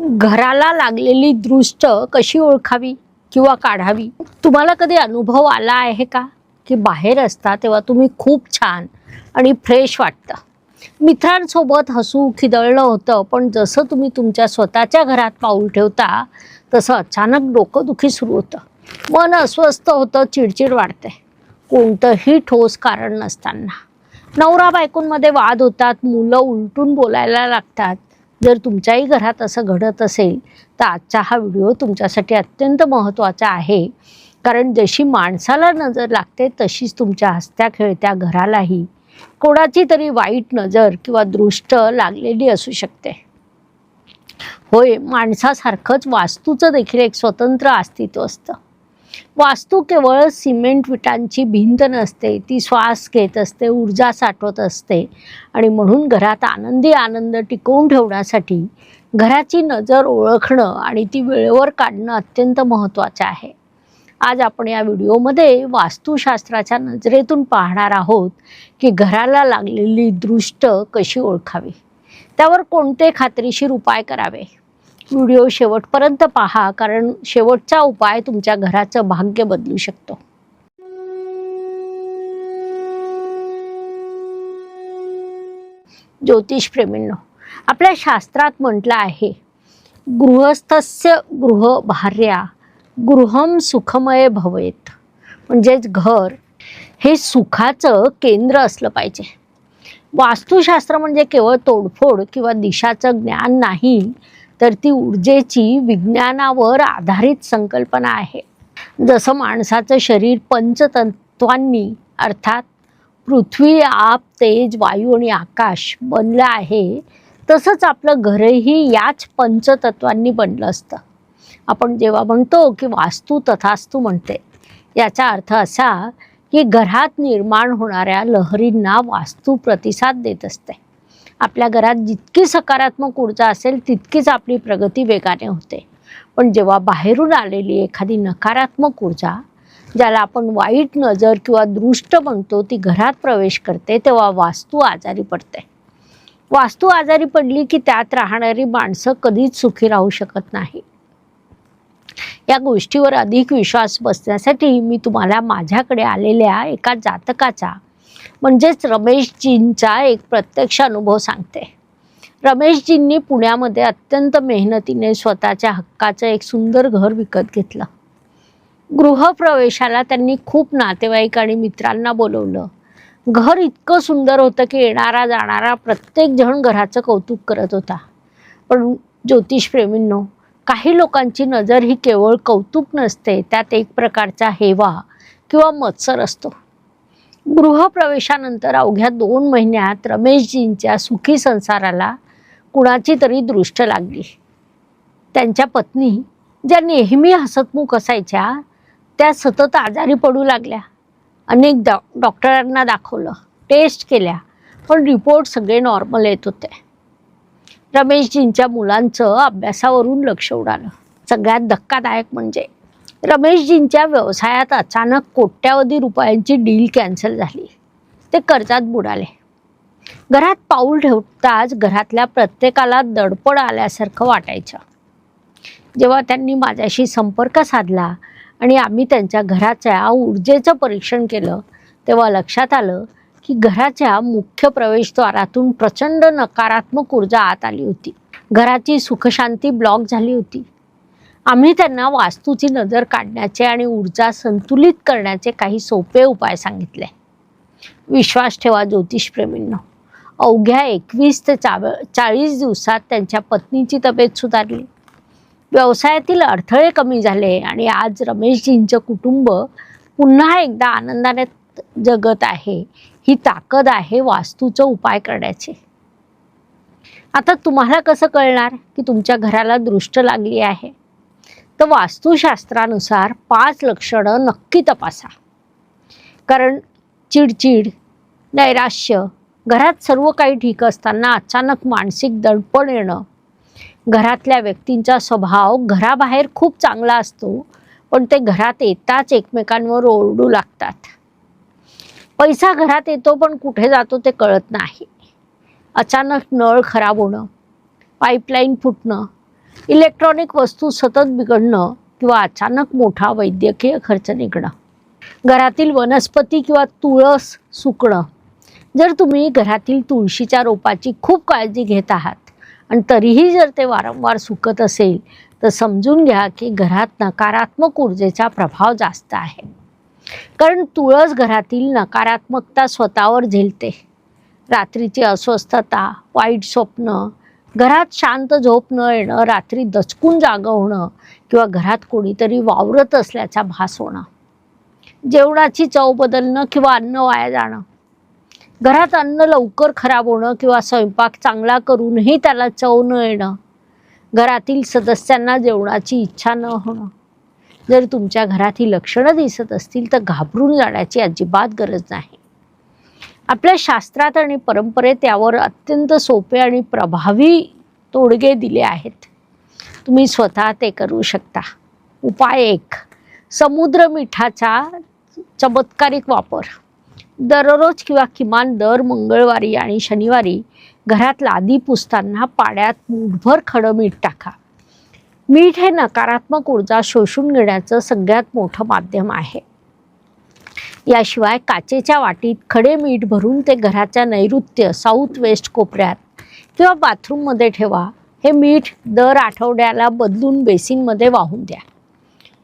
घराला लागलेली दृष्ट कशी ओळखावी किंवा काढावी? तुम्हाला कधी अनुभव आला आहे का की बाहेर असता तेव्हा तुम्ही खूप छान आणि फ्रेश वाटतं, मित्रांसोबत हसू खिदळणं होतं, पण जसं तुम्ही तुमच्या स्वतःच्या घरात पाऊल ठेवता तसं अचानक डोकंदुखी सुरू होतं, मन अस्वस्थ होतं, चिडचिड वाढते, कोणतंही ठोस कारण नसताना नवरा बायकोंमध्ये वाद होतात, मुलं उलटून बोलायला लागतात. जर तुमच्याही घरात असं घडत असेल तर आजचा हा व्हिडिओ तुमच्यासाठी अत्यंत महत्त्वाचा आहे, कारण जशी माणसाला नजर लागते तशीच तुमच्या हसत्या खेळत्या घरालाही कोणाची तरी वाईट नजर किंवा दृष्ट लागलेली असू शकते. होय, माणसासारखंच वास्तूचं देखील एक स्वतंत्र अस्तित्व असतं. वास्तू केवळ सिमेंट विटांची भिंत नसते, ती श्वास घेत असते, ऊर्जा साठवत असते आणि म्हणून घरात आनंद टिकवून ठेवण्यासाठी घराची नजर ओळखणं आणि ती वेळेवर काढणं अत्यंत महत्त्वाचं आहे. आज आपण या व्हिडिओमध्ये वास्तुशास्त्राच्या नजरेतून पाहणार आहोत की घराला लागलेली दृष्ट कशी ओळखावी, त्यावर कोणते खात्रीशीर उपाय करावे. व्हिडिओ शेवटपर्यंत पहा, कारण शेवटचा उपाय तुमच्या घराचं भाग्य बदलू शकतो. ज्योतिषप्रेमींनो, आपल्या शास्त्रात म्हटलं आहे, गृहस्थस्य गृह भार्या गृहम सुखमय भवेत, म्हणजेच घर हे सुखाचं केंद्र असलं पाहिजे. वास्तुशास्त्र म्हणजे केवळ तोडफोड किंवा दिशाचं ज्ञान नाही, तर ती ऊर्जेची विज्ञानावर आधारित संकल्पना आहे. जसं माणसाचं शरीर पंचतत्वांनी अर्थात पृथ्वी, आप, तेज, वायू आणि आकाश बनलं आहे, तसंच आपलं घरही याच पंचतत्वांनी बनलं असतं. आपण जेव्हा म्हणतो की वास्तू तथास्तू म्हणते, याचा अर्थ असा की घरात निर्माण होणाऱ्या लहरींना वास्तू प्रतिसाद देत असते. आपल्या घरात जितकी सकारात्मक ऊर्जा असेल तितकीच आपली प्रगती वेगाने होते, पण जेव्हा बाहेरून आलेली एखादी नकारात्मक ऊर्जा, ज्याला आपण वाईट नजर किंवा दृष्ट म्हणतो, ती घरात प्रवेश करते तेव्हा वास्तू आजारी पडते. वास्तू आजारी पडली की त्यात राहणारी माणसं कधीच सुखी राहू शकत नाही. या गोष्टीवर अधिक विश्वास बसण्यासाठी मी तुम्हाला माझ्याकडे आलेल्या एका जातकाचा म्हणजेच रमेशजींचा एक प्रत्यक्ष अनुभव सांगते. रमेशजींनी पुण्यामध्ये अत्यंत मेहनतीने स्वतःच्या हक्काचं एक सुंदर घर विकत घेतलं. गृहप्रवेशाला त्यांनी खूप नातेवाईक आणि मित्रांना बोलवलं. घर इतकं सुंदर होतं की येणारा जाणारा प्रत्येक जण घराचं कौतुक करत होता. पण ज्योतिषप्रेमींनो, काही लोकांची नजर ही केवळ कौतुक नसते, त्यात एक प्रकारचा हेवा किंवा मत्सर असतो. गृहप्रवेशानंतर अवघ्या 2 महिन्यात रमेशजींच्या सुखी संसाराला कुणाची तरी दृष्ट लागली. त्यांच्या पत्नी, ज्या नेहमी हसतमुख असायच्या, त्या सतत आजारी पडू लागल्या. अनेक डॉक्टरांना दाखवलं, टेस्ट केल्या, पण रिपोर्ट सगळे नॉर्मल येत होते. रमेशजींच्या मुलांचं अभ्यासावरून लक्ष उडालं. सगळ्यात धक्कादायक म्हणजे रमेशजींच्या व्यवसायात अचानक कोट्यावधी रुपयांची डील कॅन्सल झाली. ते कर्जात बुडाले. घरात पाऊल ठेवताच घरातल्या प्रत्येकाला दडपण आल्यासारखं वाटायचं. जेव्हा त्यांनी माझ्याशी संपर्क साधला आणि आम्ही त्यांच्या घराच्या ऊर्जेचं परीक्षण केलं, तेव्हा लक्षात आलं की घराच्या मुख्य प्रवेशद्वारातून प्रचंड नकारात्मक ऊर्जा आत आली होती. घराची सुखशांती ब्लॉक झाली होती. आम्ही त्यांना वास्तूची नजर काढण्याचे आणि ऊर्जा संतुलित करण्याचे काही सोपे उपाय सांगितले. विश्वास ठेवा ज्योतिषप्रेमींनो, अवघ्या 21 ते 40 दिवसात त्यांच्या पत्नीची तब्येत सुधारली, व्यवसायातील अडथळे कमी झाले आणि आज रमेशजींचं कुटुंब पुन्हा एकदा आनंदाने जगत आहे. ही ताकद आहे वास्तूचा उपाय करण्याची. आता तुम्हाला कसं कळणार की तुमच्या घराला दृष्ट लागली आहे? तर वास्तुशास्त्रानुसार 5 लक्षणं नक्की तपासा. कारण चिडचिड, नैराश्य, घरात सर्व काही ठीक असताना अचानक मानसिक दडपण येणं, घरातल्या व्यक्तींचा स्वभाव घराबाहेर खूप चांगला असतो, पण ते घरात येताच एकमेकांवर ओरडू लागतात, पैसा घरात येतो पण कुठे जातो ते कळत नाही, अचानक नळ खराब होणं, पाईपलाईन फुटणं, इलेक्ट्रॉनिक वस्तू सतत बिघडणं किंवा अचानक मोठा वैद्यकीय खर्च निघणं. घरातील वनस्पती किंवा तुळस सुकणं. जर तुम्ही घरातील तुळशीच्या रोपाची खूप काळजी घेत आहात आणि तरीही जर ते वारंवार सुकत असेल तर समजून घ्या की घरात नकारात्मक ऊर्जेचा प्रभाव जास्त आहे. कारण तुळस घरातील नकारात्मकता स्वतःवर झेलते. रात्रीची अस्वस्थता, वाईट स्वप्न, घरात शांत झोप न येणं, रात्री दचकून जागं होणं किंवा घरात कोणीतरी वावरत असल्याचा भास होणं, जेवणाची चव बदलणं किंवा अन्न वाया जाणं, घरात अन्न लवकर खराब होणं किंवा स्वयंपाक चांगला करूनही त्याला चव न येणं, घरातील सदस्यांना जेवणाची इच्छा न होणं. जर तुमच्या घरात ही लक्षणं दिसत असतील तर घाबरून जाण्याची अजिबात गरज नाही. आपल्या शास्त्रात आणि परंपरेत त्यावर अत्यंत सोपे आणि प्रभावी तोडगे दिले आहेत. तुम्ही स्वतः ते करू शकता. उपाय 1. समुद्र मिठाचा चमत्कारिक वापर. दररोज किंवा किमान दर मंगळवारी आणि शनिवारी घरात लादी पुसताना पाण्यात मूठभर खडं मीठ टाका. मीठ हे नकारात्मक ऊर्जा शोषून घेण्याचं सगळ्यात मोठं माध्यम आहे. याशिवाय काचेच्या वाटीत खडे मीठ भरून ते घराच्या नैऋत्य साऊथ वेस्ट कोपऱ्यात किंवा बाथरूममध्ये ठेवा. हे मीठ दर आठवड्याला बदलून बेसिनमध्ये वाहून द्या.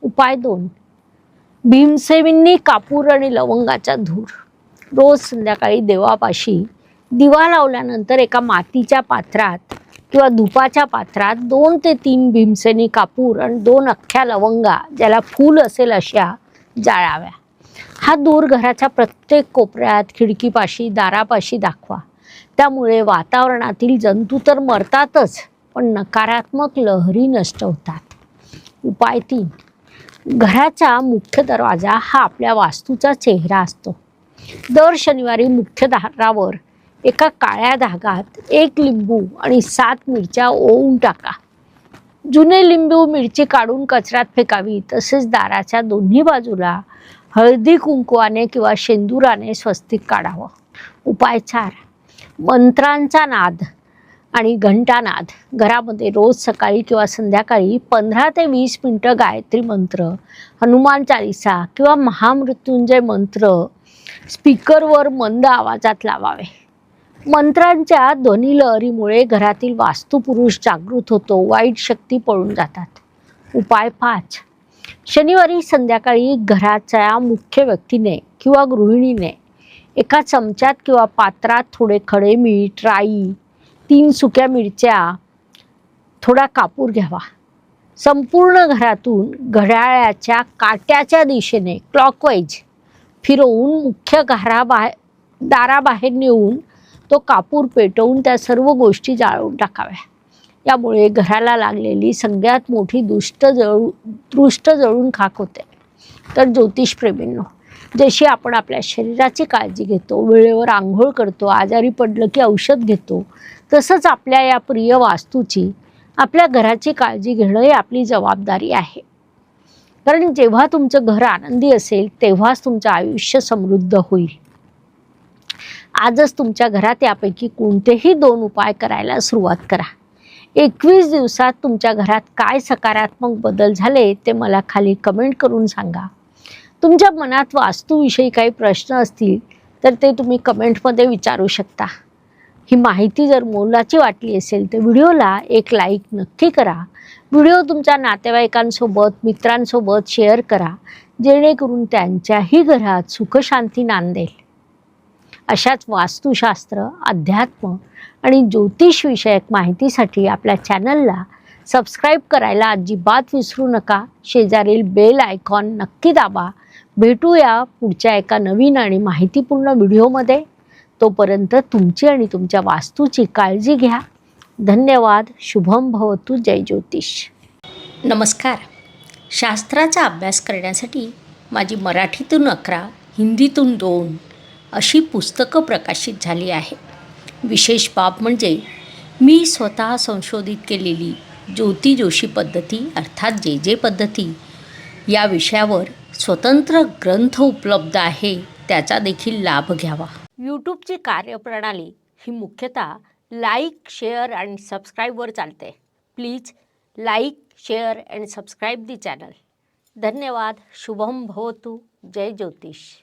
उपाय 2. भीमसेनी कापूर आणि लवंगाचा धूर. रोज संध्याकाळी देवापाशी दिवा लावल्यानंतर एका मातीच्या पात्रात किंवा धुपाच्या पात्रात 2 ते 3 भीमसेनी कापूर आणि 2 अख्ख्या लवंगा, ज्याला फूल असेल अशा, जाळाव्या. हा धूर घराच्या प्रत्येक कोपऱ्यात, खिडकीपाशी, दारापाशी दाखवा. त्यामुळे वातावरणातील जंतू तर मरतातच, पण नकारात्मक लहरी नष्ट होतात. उपाय 3. घराचा मुख्य दरवाजा हा आपल्या वास्तूचा चेहरा असतो. दर शनिवारी मुख्य दारावर एका काळ्या धागात 1 लिंबू आणि 7 मिरच्या ओवून टाका. जुने लिंबू मिरची काढून कचऱ्यात फेकावी. तसेच दाराच्या दोन्ही बाजूला हळदी कुंकवाने किंवा शेंदुराने स्वस्तिक काढावं. उपाय 4. मंत्रांचा नाद आणि घंटानाद. घरामध्ये रोज सकाळी किंवा संध्याकाळी 15 ते 20 मिनिटं गायत्री मंत्र, हनुमान चालीसा किंवा महामृत्युंजय मंत्र स्पीकरवर मंद आवाजात लावावे. मंत्रांच्या ध्वनी लहरीमुळे घरातील वास्तुपुरुष जागृत होतो, वाईट शक्ती पळून जातात. उपाय 5. शनिवारी संध्याकाळी घराच्या मुख्य व्यक्तीने किंवा गृहिणीने एका चमच्यात किंवा पात्रात थोडे खडे मीठ, राई, 3 सुक्या मिरच्या, थोडा कापूर घ्यावा. संपूर्ण घरातून घड्याळाच्या काट्याच्या दिशेने क्लॉकवाईज फिरवून मुख्य दाराबाहेर नेऊन तो कापूर पेटवून त्या सर्व गोष्टी जाळून टाकाव्या. यामुळे घराला लागलेली सगळ्यात मोठी दृष्ट जळून खाक होते. तर ज्योतिषप्रेमींनो, जशी आपण आपल्या शरीराची काळजी घेतो, वेळेवर आंघोळ करतो, आजारी पडलं की औषध घेतो, तसंच आपल्या या प्रिय वास्तूची, आपल्या घराची काळजी घेणं ही आपली जबाबदारी आहे. कारण जेव्हा तुमचं घर आनंदी असेल तेव्हाच तुमचं आयुष्य समृद्ध होईल. आजच तुमच्या घरात यापैकी कोणतेही 2 उपाय करायला सुरुवात करा. 21 दिवसात तुमच्या घरात काय सकारात्मक बदल झाले ते मला खाली कमेंट करून सांगा. तुमच्या मनात वास्तूविषयी काही प्रश्न असतील तर ते तुम्ही कमेंटमध्ये विचारू शकता. ही माहिती जर मोलाची वाटली असेल तर व्हिडिओला एक लाईक नक्की करा. व्हिडिओ तुमच्या नातेवाईकांसोबत, मित्रांसोबत शेअर करा, जेणेकरून त्यांच्याही घरात सुखशांती नांदेल. अशाच वास्तुशास्त्र, अध्यात्म आणि ज्योतिषविषयक माहितीसाठी आपल्या चॅनलला सबस्क्राईब करायला अजिबात विसरू नका. शेजारील बेल आयकॉन नक्की दाबा. भेटूया पुढच्या एका नवीन आणि माहितीपूर्ण व्हिडिओमध्ये. तोपर्यंत तुमची आणि तुमच्या वास्तूची काळजी घ्या. धन्यवाद. शुभम भवतु. जय ज्योतिष. नमस्कार. शास्त्राचा अभ्यास करण्यासाठी माझी मराठीतून 11, हिंदीतून 2 अशी पुस्तकं प्रकाशित झाली आहे. विशेष बाब म्हणजे मी स्वतः संशोधित केलेली ज्योती जोशी पद्धती अर्थात जे पद्धती या विषयावर स्वतंत्र ग्रंथ उपलब्ध आहे, त्याचा देखील लाभ घ्यावा. यूट्यूबची कार्यप्रणाली ही मुख्यतः लाईक, शेअर आणि सबस्क्राईबवर चालते. Please like, share and subscribe the channel. धन्यवाद. शुभम भवतु. जय ज्योतिष.